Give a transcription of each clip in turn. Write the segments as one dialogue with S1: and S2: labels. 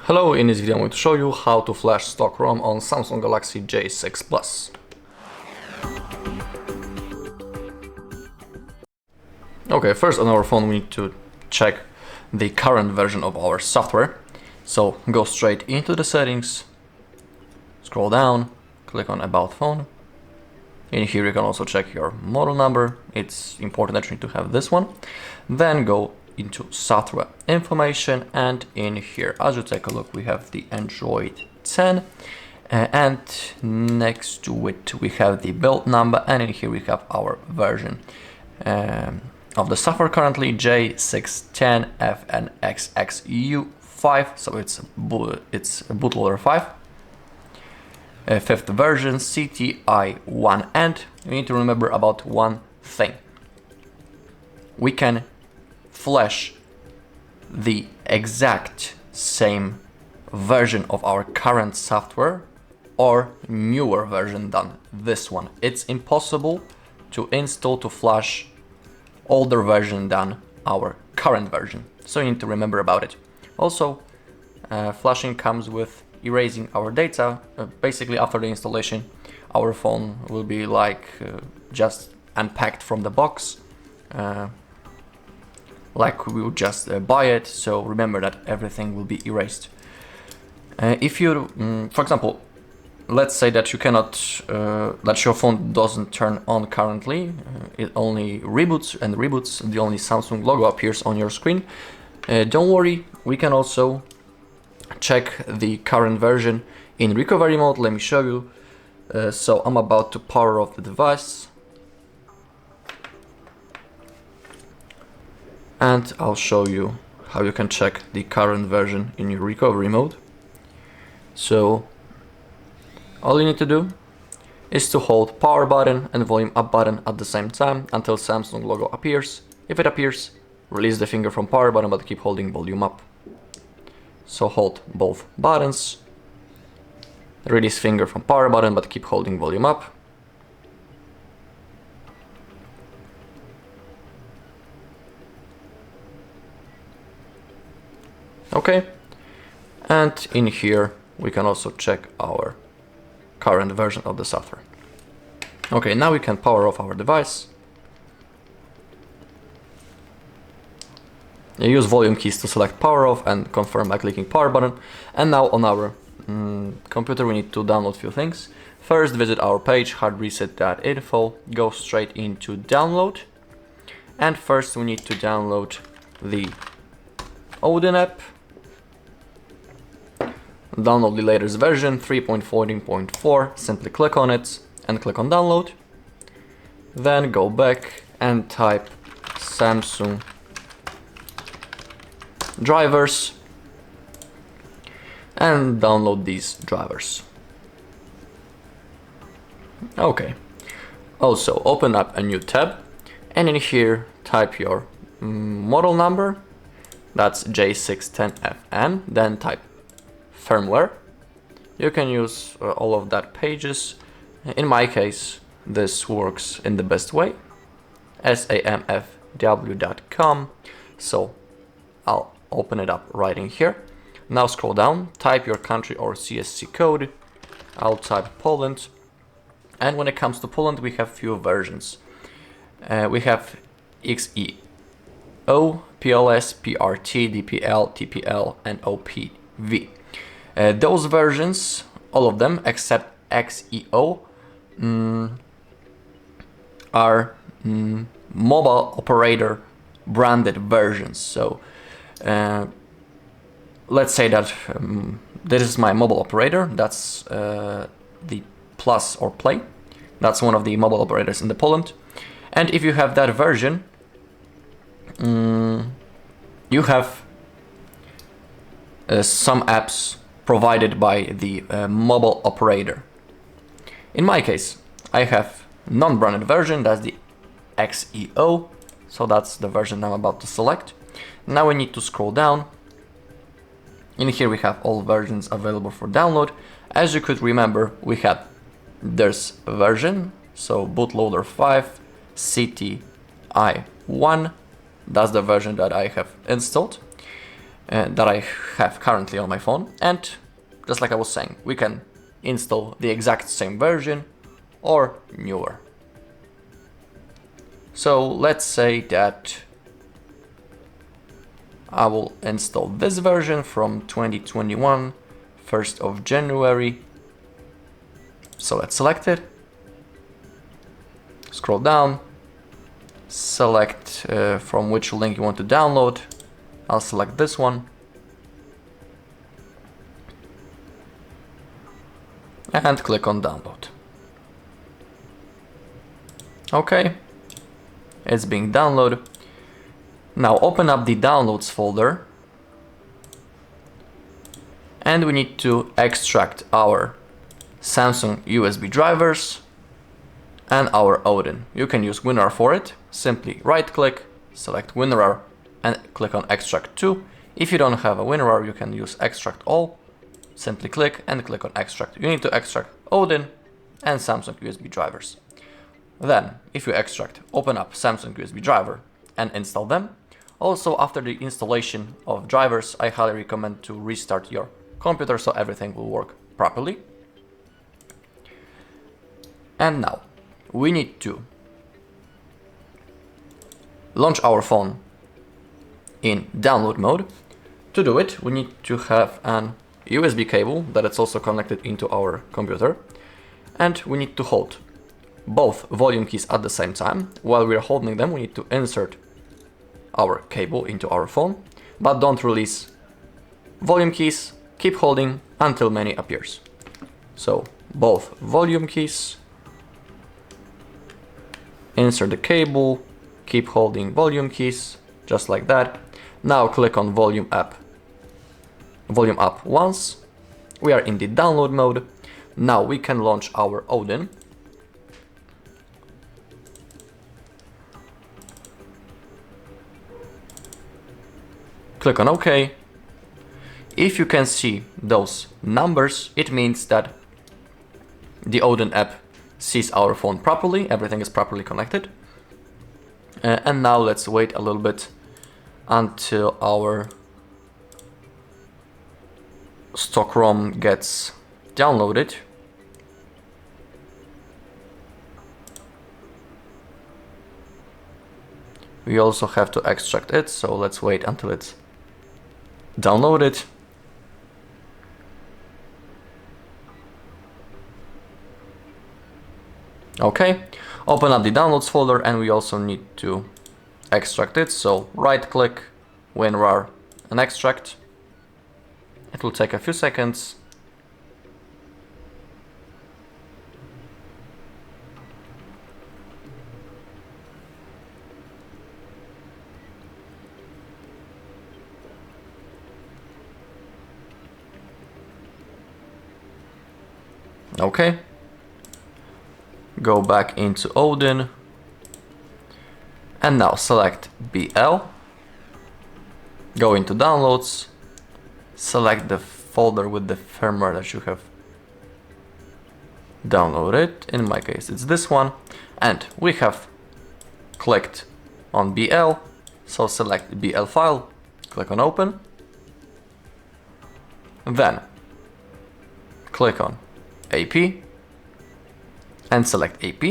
S1: Hello, in this video I'm going to show you how to flash stock ROM on Samsung Galaxy J6 Plus. Okay, first on our phone we need to check the current version of our software. So go straight into the settings, scroll down, click on About Phone. In here you can also check your model number. It's important that you need to have this one. Then go into software information, and in here, as you take a look, we have the Android 10 and next to it we have the build number, and in here we have our version of the software, currently J610FNXXU5, so it's bootloader 5. Fifth version, CTI1, and you need to remember about one thing. We can flash the exact same version of our current software or newer version than this one. It's impossible to install to flash older version than our current version, so you need to remember about it. Also, flashing comes with erasing our data. Basically, after the installation, our phone will be like just unpacked from the box, like we would just buy it. So remember that everything will be erased. If you, for example, let's say that you cannot, that your phone doesn't turn on currently, it only reboots and reboots, the only Samsung logo appears on your screen. Don't worry, we can also check the current version in recovery mode. Let me show you. So I'm about to power off the device, and I'll show you how you can check the current version in your recovery mode. So all you need to do is to hold power button and volume up button at the same time until Samsung logo appears. If it appears, release the finger from power button but keep holding volume up. So hold both buttons, release finger from power button but keep holding volume up. Okay, and in here we can also check our current version of the software. Okay, now we can power off our device. You use volume keys to select power off and confirm by clicking power button. And now on our computer we need to download a few things. First, visit our page HardReset.info, go straight into download, and first we need to download the Odin app. Download the latest version 3.14.4, simply click on it and click on download. Then go back and type Samsung drivers and download these drivers. Okay, also open up a new tab and in here type your model number, that's J610FN, then type firmware. You can use all of that pages. In my case, this works in the best way, samfw.com. So I'll open it up right in here. Now scroll down, type your country or CSC code. I'll type Poland. And when it comes to Poland, we have few versions. We have XEO, PLS, PRT, DPL, TPL, and OPV. Those versions, all of them except XEO, are mobile operator branded versions. So let's say that this is my mobile operator, that's the Plus or Play. That's one of the mobile operators in the Poland. And if you have that version, you have some apps provided by the mobile operator. In my case, I have non-branded version, that's the XEO, so that's the version I'm about to select. Now we need to scroll down. In here we have all versions available for download. As you could remember, we had this version, so bootloader 5, CTI1, that's the version that I have installed. that I have currently on my phone, and just like I was saying, we can install the exact same version or newer. So let's say that I will install this version from 2021, 1st of January. So let's select it, scroll down, select from which link you want to download. I'll select this one. And click on download. Okay, it's being downloaded. Now open up the downloads folder and we need to extract our Samsung USB drivers and our Odin. You can use WinRAR for it. Simply right click, select WinRAR and click on extract to. If you don't have a WinRAR, you can use extract all. Simply click and click on extract. You need to extract Odin and Samsung USB drivers. Then, if you extract, open up Samsung USB driver and install them. Also, after the installation of drivers, I highly recommend to restart your computer so everything will work properly. And now, we need to launch our phone in download mode. To do it, we need to have an USB cable that is also connected into our computer, and we need to hold both volume keys at the same time. While we are holding them, we need to insert our cable into our phone, but don't release volume keys. Keep holding until menu appears. So both volume keys, insert the cable, keep holding volume keys, just like that. Now click on volume up once. We are in the download mode. Now we can launch our Odin. Click on OK. If you can see those numbers, it means that the Odin app sees our phone properly, everything is properly connected. And now let's wait a little bit until our stock ROM gets downloaded. We also have to extract it, so let's wait until it's downloaded. Okay, open up the downloads folder and we also need to extract it. So right click, WinRAR and extract. It will take a few seconds. Okay. Go back into Odin. And now select BL. Go into downloads. Select the folder with the firmware that you have downloaded. In my case, it's this one. And we have clicked on BL. So select the BL file. Click on open. Then click on AP and select AP.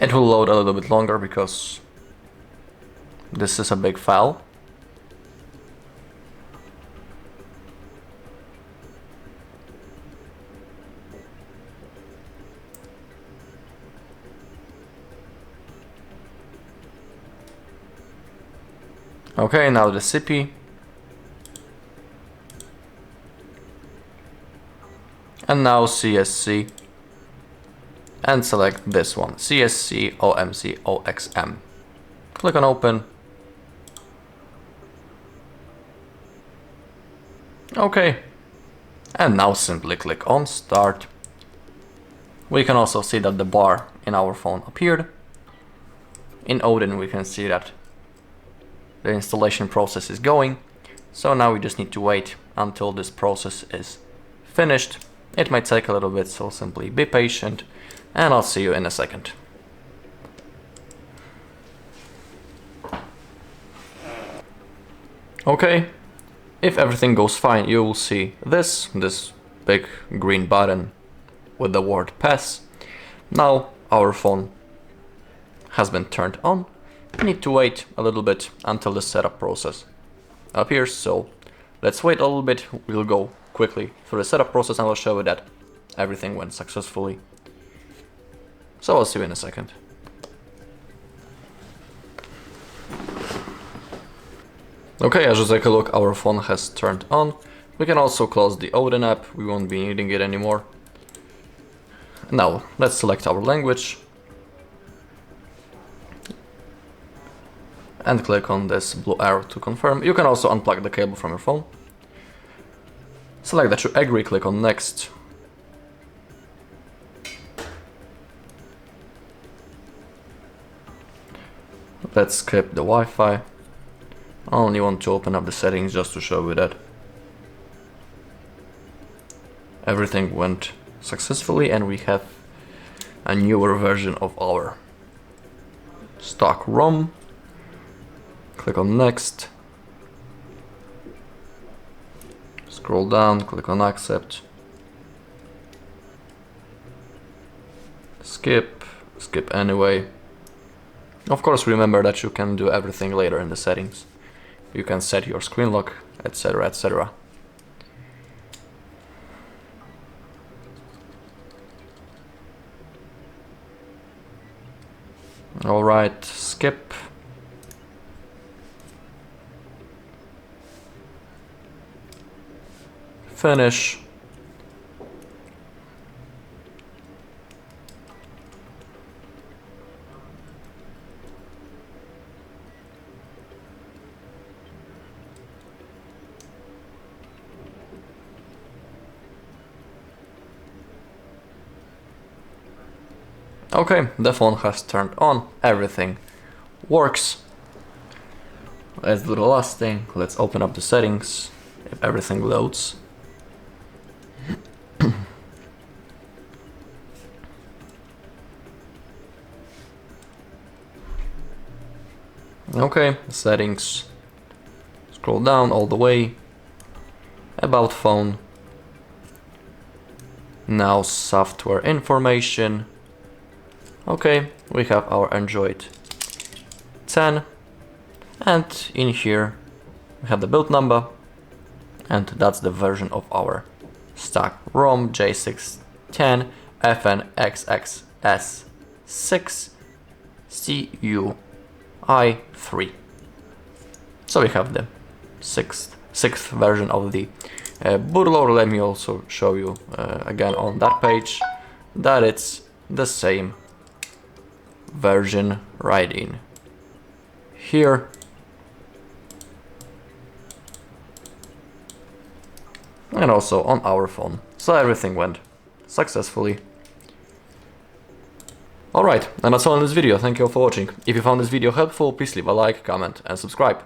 S1: It will load a little bit longer because this is a big file. Okay, now the CP. And now CSC. And select this one, CSC OMC OXM. Click on open. Okay. And now simply click on start. We can also see that the bar in our phone appeared. In Odin we can see that the installation process is going. So now we just need to wait until this process is finished. It might take a little bit, so simply be patient and I'll see you in a second. Okay, if everything goes fine, you will see this big green button with the word pass. Now our phone has been turned on. We need to wait a little bit until the setup process appears, so let's wait a little bit. We'll go quickly through the setup process and I'll show you that everything went successfully. So I'll see you in a second. Okay, as you take a look, our phone has turned on. We can also close the Odin app, we won't be needing it anymore. Now, let's select our language. And click on this blue arrow to confirm. You can also unplug the cable from your phone. Select that you agree, click on next. Let's skip the Wi-Fi. I only want to open up the settings just to show you that everything went successfully and we have a newer version of our stock ROM. Click on next. Scroll down, click on accept. Skip anyway. Of course, remember that you can do everything later in the settings. You can set your screen lock, etc, etc. Alright, skip. Finish. Okay, the phone has turned on, everything works. Let's do the last thing, let's open up the settings, if everything loads. Okay, settings, scroll down all the way, about phone, now software information. Okay, we have our Android 10 and in here we have the build number and that's the version of our stock ROM J610 FNXXS6 CUI3. So we have the sixth version of the bootloader. Let me also show you again on that page that it's the same version right in here. And also on our phone. So everything went successfully. Alright, and that's all in this video. Thank you all for watching. If you found this video helpful, please leave a like, comment and subscribe.